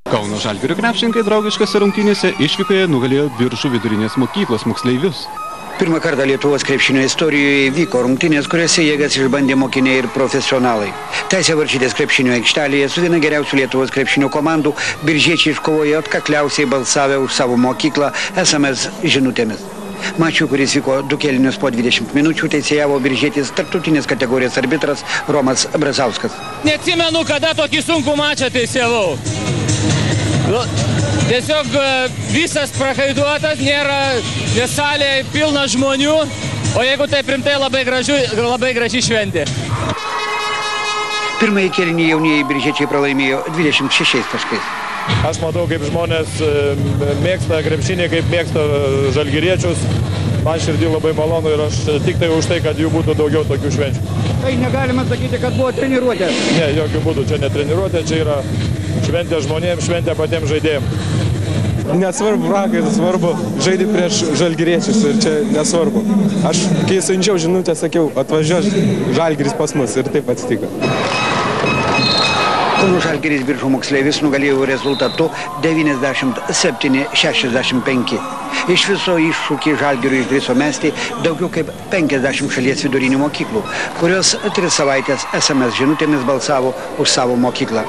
Kauno Žalgirio krepšininkai draugiškose rungtynėse išvykoje nugalėjo Biržų vidurinės mokyklos moksleivius. Pirmą kartą Lietuvos krepšinio istorijoje vyko rungtynės, kuriuose jėgas išbandė mokiniai ir profesionalai. Teisę varžytis krepšinio aikštelėje su viena geriausių Lietuvos krepšinio komandų biržiečiai iškovojo atkakliausiai balsavę už savo mokyklą SMS žinutėmis. Mačių, kuris vyko 2 kėlinius po 20 minučių, teisėjavo biržietis tarptautinės kategorijos arbitras Romas Brazauskas. Neatsimenu, kada tokį sunkų mačą teisėjavau. Tiesiog visas prakaiduotas, nėra salė pilna žmonių, o jeigu taip rimtai labai graži šventė. Pirmąjį kėlinį jaunieji biržiečiai pralaimėjo 26 taškais. Aš matau, kaip žmonės mėgsta krepšinį, kaip mėgsta žalgiriečius. Man širdį labai malonu ir aš tik tai už tai, kad jų būtų daugiau tokių švenčių. Tai negalima sakyti, kad buvo treniruotė. Ne, jokių būdų čia ne treniruotė, čia yra šventė žmonėms, šventė patiems žaidėjams. Nesvarbu prakaitą, svarbu žaidė prieš žalgiriečius ir čia nesvarbu. Aš, kai siunčiau žinutę, sakiau, atvažiuos Žalgiris pas mus ir taip atsitiko. Kauno Žalgiris Biržų moksleivis nugalėjo rezultatu 97–65. Iš viso iššūkį Žalgiriui išdrįso mesti daugiau kaip 50 šalies vidurinių mokyklų, kurios 3 savaitės SMS žinutėmis balsavo už savo mokyklą.